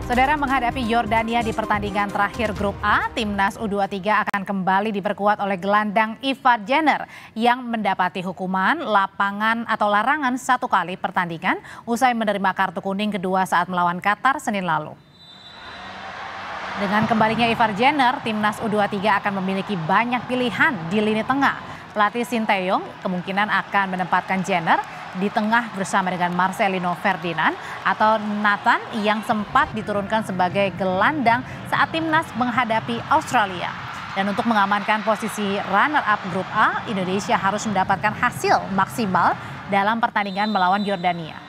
Saudara, menghadapi Yordania di pertandingan terakhir Grup A, Timnas U23 akan kembali diperkuat oleh gelandang Ivar Jenner yang mendapati hukuman lapangan atau larangan 1 kali pertandingan usai menerima kartu kuning kedua saat melawan Qatar Senin lalu. Dengan kembalinya Ivar Jenner, Timnas U23 akan memiliki banyak pilihan di lini tengah. Pelatih Sinteyong kemungkinan akan menempatkan Jenner di tengah bersama dengan Marcelino Ferdinand atau Nathan yang sempat diturunkan sebagai gelandang saat Timnas menghadapi Australia. Dan untuk mengamankan posisi runner-up Grup A, Indonesia harus mendapatkan hasil maksimal dalam pertandingan melawan Yordania.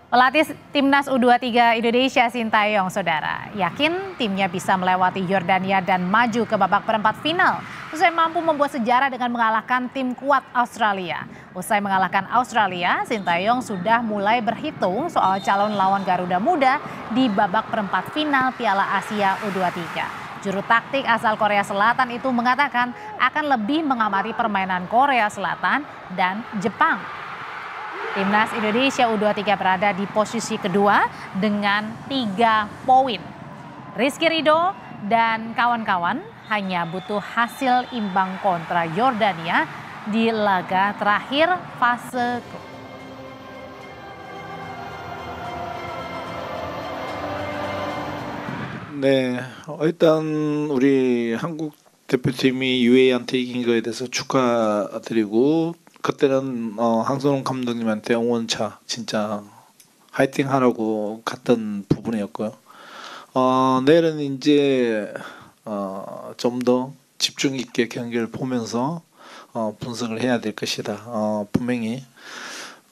Pelatih Timnas U23 Indonesia Sinteyong, saudara, yakin timnya bisa melewati Yordania dan maju ke babak perempat final. Usai mampu membuat sejarah dengan mengalahkan tim kuat Australia. Usai mengalahkan Australia, Sinteyong sudah mulai berhitung soal calon lawan Garuda Muda di babak perempat final Piala Asia U23. Juru taktik asal Korea Selatan itu mengatakan akan lebih mengamati permainan Korea Selatan dan Jepang. Timnas Indonesia U23 berada di posisi kedua dengan 3 poin. Rizky Ridho dan kawan-kawan hanya butuh hasil imbang kontra Yordania di laga terakhir fase grup. 네, 일단 우리 한국 대표팀이 UAE한테 이긴 거에 대해서 축하드리고 그때는 황선홍 감독님한테 응원차 진짜 화이팅 하라고 갔던 부분이었고요. 내일은 이제 좀 더 집중 있게 경기를 보면서 분석을 해야 될 것이다. 분명히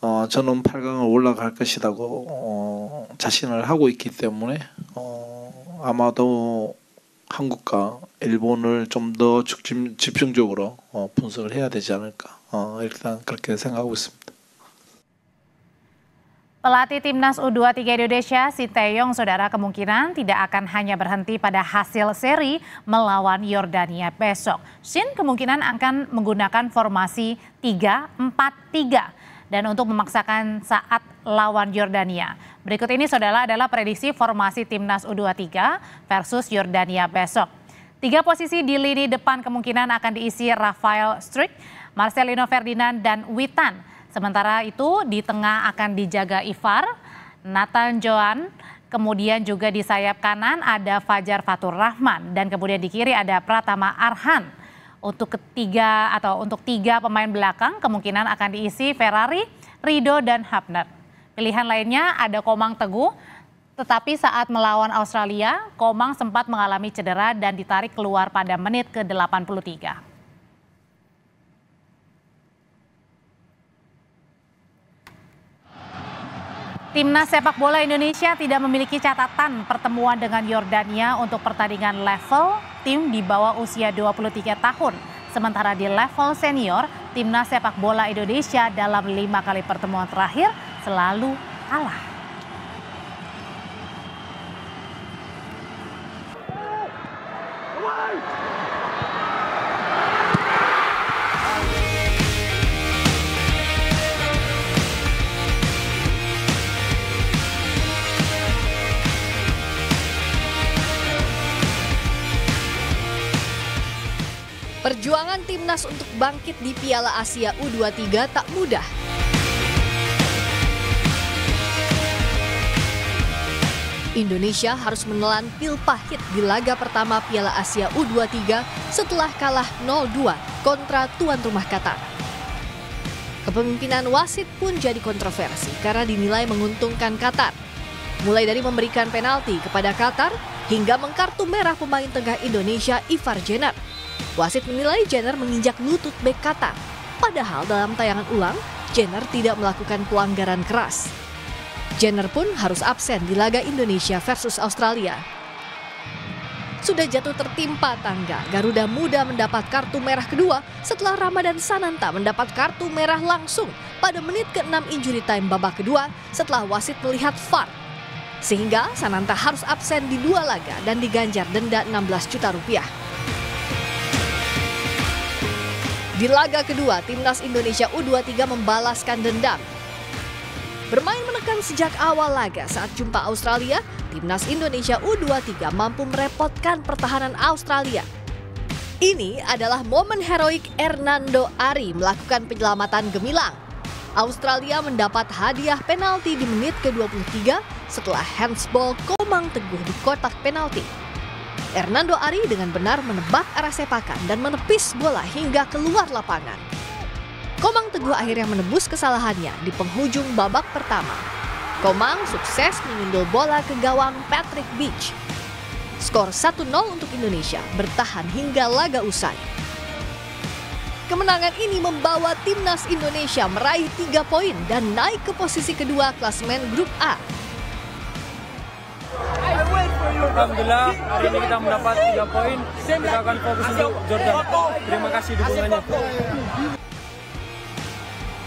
저는 8강을 올라갈 것이라고 자신을 하고 있기 때문에 아마도 한국과 일본을 좀 더 집중적으로 분석을 해야 되지 않을까. 일단 그렇게 생각하고 있습니다. Pelatih Timnas U23 Indonesia Sinteyong, saudara, kemungkinan tidak akan hanya berhenti pada hasil seri melawan Yordania besok. Shin kemungkinan akan menggunakan formasi 3-4-3 dan untuk memaksakan saat lawan Yordania. Berikut ini, saudara, adalah prediksi formasi Timnas U23 versus Yordania besok. 3 posisi di lini depan kemungkinan akan diisi Rafael Struijk, Marcelino Ferdinand, dan Witan. Sementara itu di tengah akan dijaga Ivar, Nathan Johan, kemudian juga di sayap kanan ada Fajar Fatur Rahman, dan kemudian di kiri ada Pratama Arhan. Untuk 3 pemain belakang kemungkinan akan diisi Ferrari, Ridho, dan Hapner. Pilihan lainnya ada Komang Teguh, tetapi saat melawan Australia, Komang sempat mengalami cedera dan ditarik keluar pada menit ke-83. Timnas sepak bola Indonesia tidak memiliki catatan pertemuan dengan Yordania untuk pertandingan level tim di bawah usia 23 tahun. Sementara di level senior, Timnas sepak bola Indonesia dalam 5 kali pertemuan terakhir selalu kalah. Perjuangan Timnas untuk bangkit di Piala Asia U23 tak mudah. Indonesia harus menelan pil pahit di laga pertama Piala Asia U23 setelah kalah 0-2 kontra tuan rumah Qatar. Kepemimpinan wasit pun jadi kontroversi karena dinilai menguntungkan Qatar. Mulai dari memberikan penalti kepada Qatar hingga mengkartu merah pemain tengah Indonesia Ivar Jenner. Wasit menilai Jenner menginjak lutut bek Qatar. Padahal dalam tayangan ulang, Jenner tidak melakukan pelanggaran keras. Jenner pun harus absen di laga Indonesia versus Australia. Sudah jatuh tertimpa tangga, Garuda Muda mendapat kartu merah kedua setelah Ramadan Sananta mendapat kartu merah langsung pada menit ke-6 injury time babak kedua setelah wasit melihat VAR. Sehingga Sananta harus absen di 2 laga dan diganjar denda 16 juta rupiah. Di laga kedua, timnas Indonesia U23 membalaskan dendam. Bermain menekan sejak awal laga saat jumpa Australia, timnas Indonesia U23 mampu merepotkan pertahanan Australia. Ini adalah momen heroik Hernando Ari melakukan penyelamatan gemilang. Australia mendapat hadiah penalti di menit ke-23 setelah handsball Komang Teguh di kotak penalti. Hernando Ari dengan benar menebak arah sepakan dan menepis bola hingga keluar lapangan. Komang Teguh akhirnya menebus kesalahannya di penghujung babak pertama. Komang sukses menyundul bola ke gawang Patrick Beach. Skor 1-0 untuk Indonesia bertahan hingga laga usai. Kemenangan ini membawa timnas Indonesia meraih 3 poin dan naik ke posisi kedua klasemen grup A. Alhamdulillah hari ini kita mendapat 3 poin. Kita akan fokus untuk Jordan. Terima kasih dukungannya.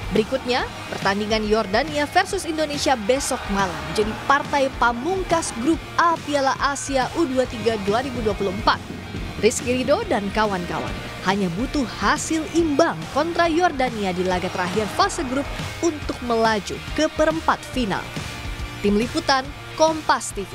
Berikutnya, pertandingan Yordania versus Indonesia besok malam menjadi partai pamungkas grup A Piala Asia U23 2024. Rizky Ridho dan kawan-kawan hanya butuh hasil imbang kontra Yordania di laga terakhir fase grup untuk melaju ke perempat final. Tim Liputan, Kompas TV.